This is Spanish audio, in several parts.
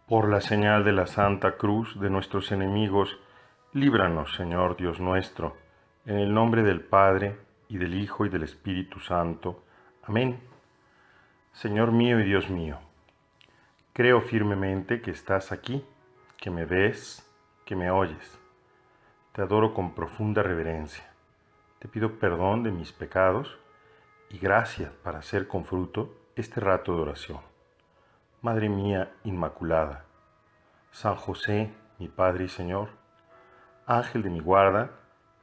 Por la señal de la Santa Cruz de nuestros enemigos, líbranos, Señor Dios nuestro, en el nombre del Padre, y del Hijo, y del Espíritu Santo. Amén. Señor mío y Dios mío, creo firmemente que estás aquí, que me ves, que me oyes. Te adoro con profunda reverencia. Te pido perdón de mis pecados y gracia para hacer con fruto este rato de oración. Madre mía Inmaculada, San José, mi Padre y Señor, Ángel de mi guarda,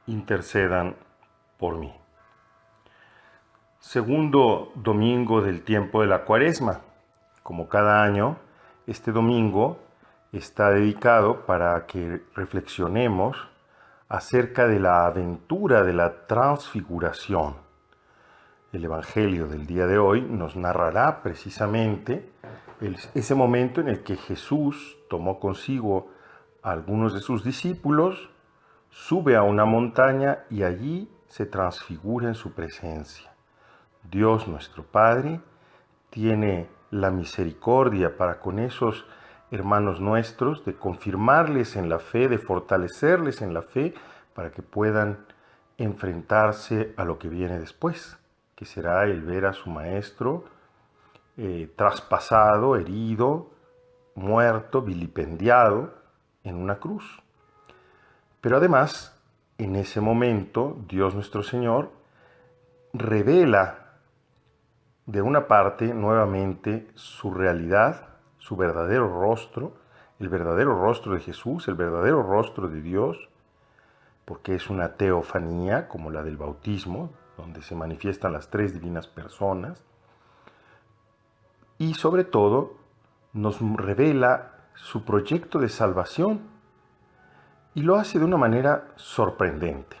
intercedan por mí. Segundo domingo del tiempo de la Cuaresma. Como cada año, este domingo está dedicado para que reflexionemos acerca de la aventura de la transfiguración. El Evangelio del día de hoy nos narrará precisamente ese momento en el que Jesús tomó consigo a algunos de sus discípulos, sube a una montaña y allí se transfigura en su presencia. Dios nuestro Padre tiene la misericordia para con esos hermanos nuestros de confirmarles en la fe, de fortalecerles en la fe para que puedan enfrentarse a lo que viene después, que será el ver a su maestro traspasado, herido, muerto, vilipendiado en una cruz. Pero además, en ese momento, Dios nuestro Señor revela de una parte nuevamente su realidad, su verdadero rostro, el verdadero rostro de Jesús, el verdadero rostro de Dios, porque es una teofanía como la del bautismo, donde se manifiestan las tres divinas personas, y sobre todo nos revela su proyecto de salvación y lo hace de una manera sorprendente.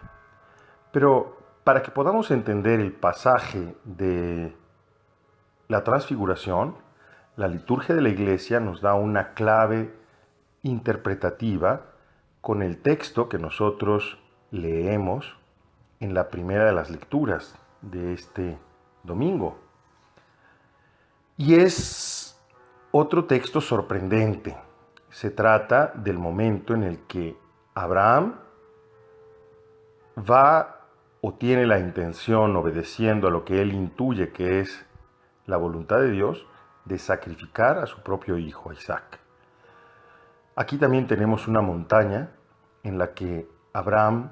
Pero para que podamos entender el pasaje de la transfiguración, la liturgia de la Iglesia nos da una clave interpretativa con el texto que nosotros leemos en la primera de las lecturas de este domingo. Y es otro texto sorprendente. Se trata del momento en el que Abraham va o tiene la intención, obedeciendo a lo que él intuye que es la voluntad de Dios, de sacrificar a su propio hijo, Isaac. Aquí también tenemos una montaña en la que Abraham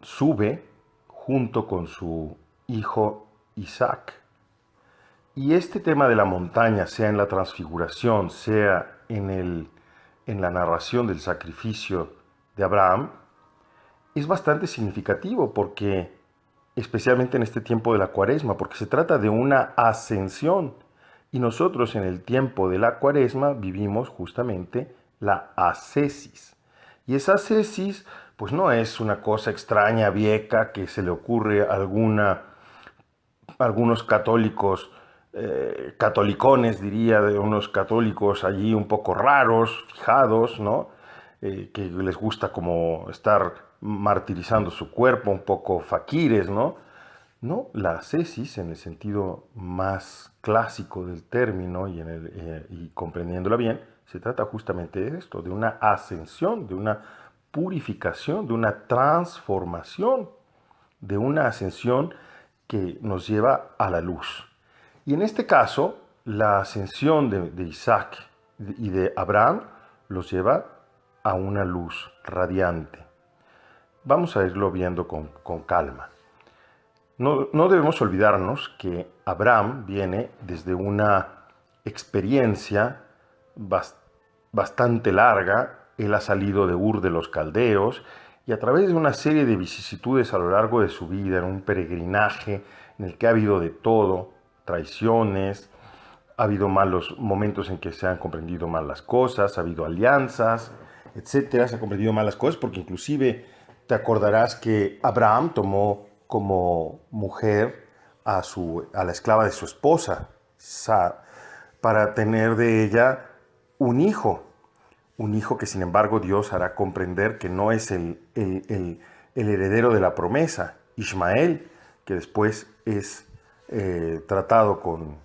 sube junto con su hijo Isaac. Y este tema de la montaña, sea en la transfiguración, sea en la narración del sacrificio de Abraham, es bastante significativo porque, especialmente en este tiempo de la Cuaresma, porque se trata de una ascensión. Y nosotros en el tiempo de la Cuaresma vivimos justamente la ascesis. Y esa ascesis, pues no es una cosa extraña, vieja, que se le ocurre a algunos católicos, catolicones, diría, de unos católicos allí un poco raros, fijados, ¿no? Que les gusta como estar martirizando su cuerpo, un poco faquires, ¿no? No, la ascesis, en el sentido más clásico del término y comprendiéndola bien, se trata justamente de esto, de una ascensión, de una purificación, de una transformación, de una ascensión que nos lleva a la luz. Y en este caso, la ascensión de Isaac y de Abraham los lleva a una luz radiante. Vamos a irlo viendo con calma. No debemos olvidarnos que Abraham viene desde una experiencia bastante larga. Él ha salido de Ur de los Caldeos y a través de una serie de vicisitudes a lo largo de su vida, en un peregrinaje en el que ha habido de todo, traiciones, ha habido malos momentos en que se han comprendido mal las cosas, ha habido alianzas, etcétera. Se han comprendido mal las cosas porque inclusive te acordarás que Abraham tomó como mujer a la esclava de su esposa, para tener de ella un hijo que sin embargo Dios hará comprender que no es el heredero de la promesa, Ismael, que después es tratado con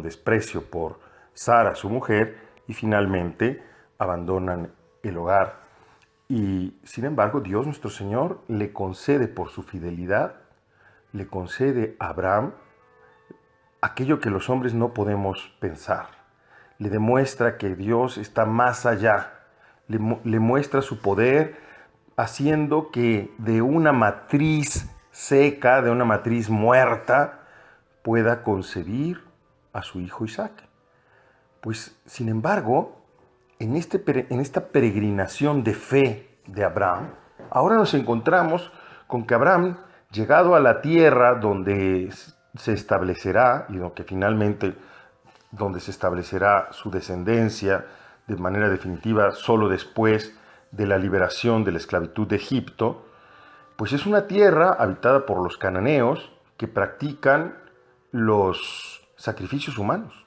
desprecio por Sara, su mujer, y finalmente abandonan el hogar. Y sin embargo, Dios nuestro Señor le concede por su fidelidad, le concede a Abraham aquello que los hombres no podemos pensar. Le demuestra que Dios está más allá. Le muestra su poder haciendo que de una matriz seca, de una matriz muerta, pueda concebir a su hijo Isaac. Pues, sin embargo, en esta peregrinación de fe de Abraham, ahora nos encontramos con que Abraham, llegado a la tierra donde se establecerá y donde se establecerá su descendencia de manera definitiva solo después de la liberación de la esclavitud de Egipto, pues es una tierra habitada por los cananeos que practican los sacrificios humanos.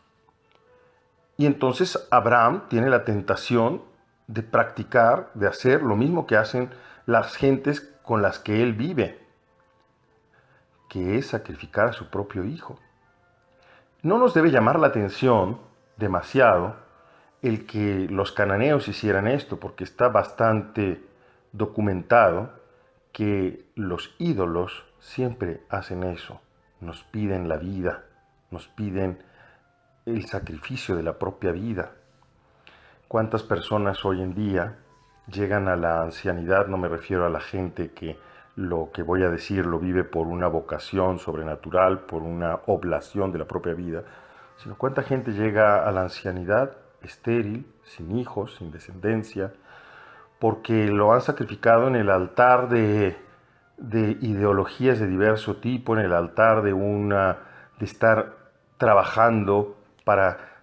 Y entonces Abraham tiene la tentación de practicar, de hacer lo mismo que hacen las gentes con las que él vive, que es sacrificar a su propio hijo. No nos debe llamar la atención demasiado el que los cananeos hicieran esto, porque está bastante documentado que los ídolos siempre hacen eso, nos piden la vida, nos piden el sacrificio de la propia vida. ¿Cuántas personas hoy en día llegan a la ancianidad? No me refiero a la gente que lo que voy a decir lo vive por una vocación sobrenatural, por una oblación de la propia vida, sino cuánta gente llega a la ancianidad estéril, sin hijos, sin descendencia, porque lo han sacrificado en el altar de ideologías de diverso tipo, en el altar de estar trabajando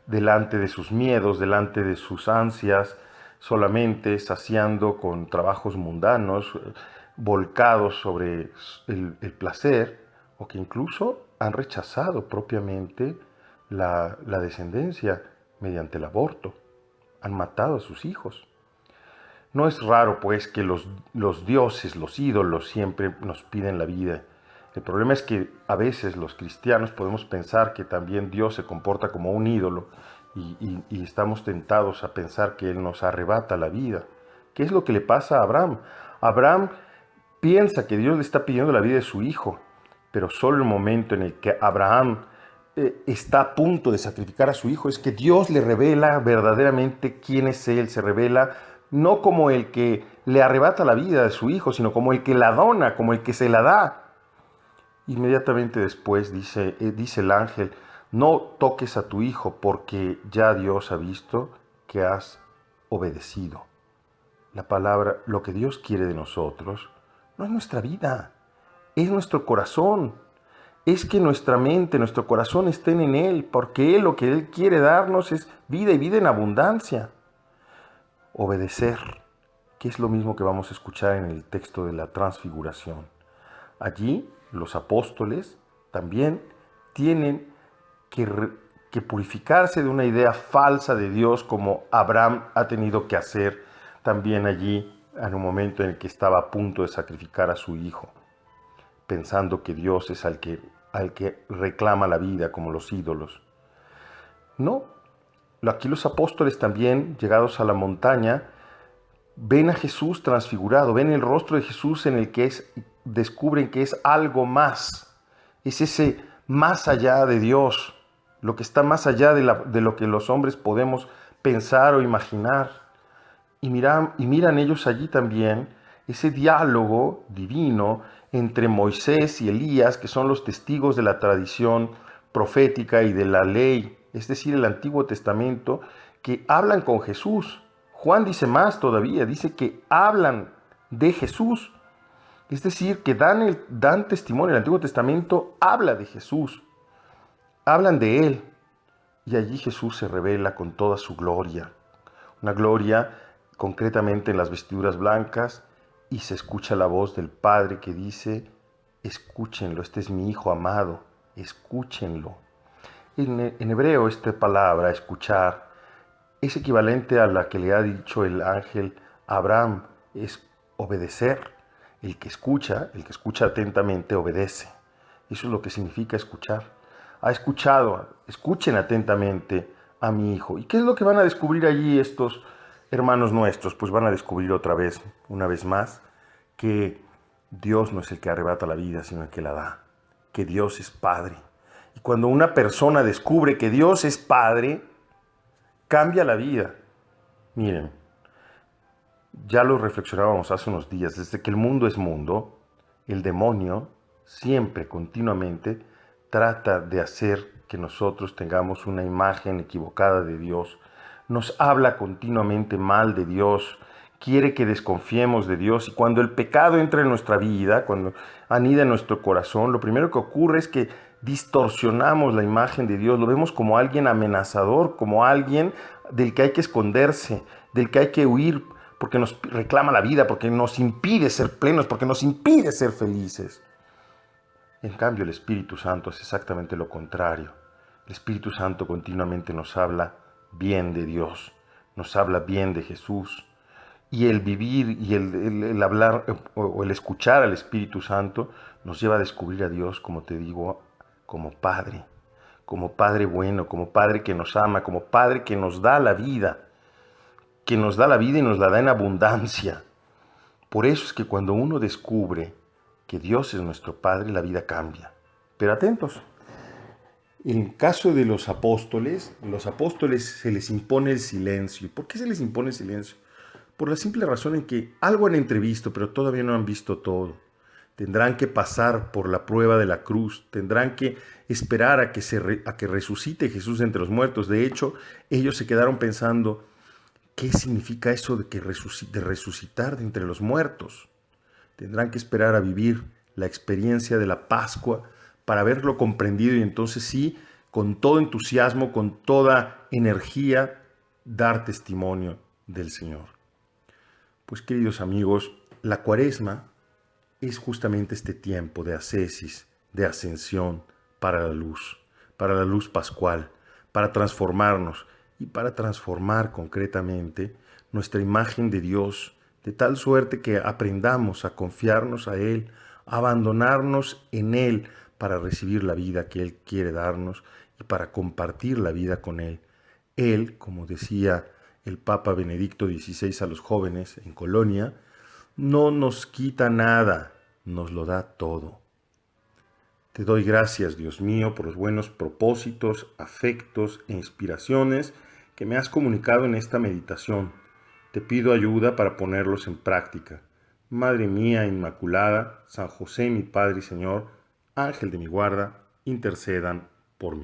delante de sus miedos, delante de sus ansias, solamente saciando con trabajos mundanos, volcados sobre el placer, o que incluso han rechazado propiamente la descendencia mediante el aborto, han matado a sus hijos. No es raro, pues, que los dioses, los ídolos, siempre nos piden la vida. El problema es que a veces los cristianos podemos pensar que también Dios se comporta como un ídolo y estamos tentados a pensar que Él nos arrebata la vida. ¿Qué es lo que le pasa a Abraham? Abraham piensa que Dios le está pidiendo la vida de su hijo, pero solo el momento en el que Abraham está a punto de sacrificar a su hijo es que Dios le revela verdaderamente quién es Él, se revela no como el que le arrebata la vida de su hijo, sino como el que la dona, como el que se la da. Inmediatamente después dice el ángel, no toques a tu hijo porque ya Dios ha visto que has obedecido. La palabra, lo que Dios quiere de nosotros, no es nuestra vida, es nuestro corazón. Es que nuestra mente, nuestro corazón estén en Él, porque Él lo que Él quiere darnos es vida y vida en abundancia. Obedecer, que es lo mismo que vamos a escuchar en el texto de la transfiguración. Allí los apóstoles también tienen que purificarse de una idea falsa de Dios como Abraham ha tenido que hacer también allí en un momento en el que estaba a punto de sacrificar a su hijo, pensando que Dios es al que reclama la vida como los ídolos. No, aquí los apóstoles también, llegados a la montaña, ven a Jesús transfigurado, ven el rostro de Jesús en el que descubren que es algo más, es ese más allá de Dios, lo que está más allá de lo que los hombres podemos pensar o imaginar. Y miran ellos allí también ese diálogo divino entre Moisés y Elías, que son los testigos de la tradición profética y de la ley, es decir, el Antiguo Testamento, que hablan con Jesús. Juan dice más todavía, dice que hablan de Jesús. Es decir, que dan testimonio, el Antiguo Testamento habla de Jesús, hablan de Él. Y allí Jesús se revela con toda su gloria, una gloria concretamente en las vestiduras blancas, y se escucha la voz del Padre que dice, escúchenlo, este es mi Hijo amado, escúchenlo. En hebreo esta palabra, escuchar, es equivalente a la que le ha dicho el ángel a Abraham, es obedecer. El que escucha atentamente, obedece. Eso es lo que significa escuchar. Ha escuchado, escuchen atentamente a mi hijo. ¿Y qué es lo que van a descubrir allí estos hermanos nuestros? Pues van a descubrir otra vez, una vez más, que Dios no es el que arrebata la vida, sino el que la da. Que Dios es Padre. Y cuando una persona descubre que Dios es Padre, cambia la vida. Miren, ya lo reflexionábamos hace unos días, desde que el mundo es mundo, el demonio siempre, continuamente, trata de hacer que nosotros tengamos una imagen equivocada de Dios. Nos habla continuamente mal de Dios, quiere que desconfiemos de Dios, y cuando el pecado entra en nuestra vida, cuando anida en nuestro corazón, lo primero que ocurre es que distorsionamos la imagen de Dios, lo vemos como alguien amenazador, como alguien del que hay que esconderse, del que hay que huir, porque nos reclama la vida, porque nos impide ser plenos, porque nos impide ser felices. En cambio, el Espíritu Santo es exactamente lo contrario. El Espíritu Santo continuamente nos habla bien de Dios, nos habla bien de Jesús. Y el vivir y el hablar o el escuchar al Espíritu Santo nos lleva a descubrir a Dios, como te digo, como Padre bueno, como Padre que nos ama, como Padre que nos da la vida, y nos la da en abundancia. Por eso es que cuando uno descubre que Dios es nuestro Padre, la vida cambia. Pero atentos, en el caso de los apóstoles se les impone el silencio. ¿Por qué se les impone el silencio? Por la simple razón en que algo han entrevisto, pero todavía no han visto todo. Tendrán que pasar por la prueba de la cruz, tendrán que esperar a que resucite Jesús entre los muertos. De hecho, ellos se quedaron pensando, ¿qué significa eso de resucitar de entre los muertos? Tendrán que esperar a vivir la experiencia de la Pascua para haberlo comprendido y entonces sí, con todo entusiasmo, con toda energía, dar testimonio del Señor. Pues queridos amigos, la Cuaresma es justamente este tiempo de ascesis, de ascensión para la luz pascual, para transformarnos y para transformar concretamente nuestra imagen de Dios, de tal suerte que aprendamos a confiarnos a Él, a abandonarnos en Él para recibir la vida que Él quiere darnos y para compartir la vida con Él. Él, como decía el Papa Benedicto XVI a los jóvenes en Colonia, no nos quita nada, nos lo da todo. Te doy gracias, Dios mío, por los buenos propósitos, afectos e inspiraciones que me has comunicado en esta meditación. Te pido ayuda para ponerlos en práctica. Madre mía Inmaculada, San José, mi Padre y Señor, Ángel de mi guarda, intercedan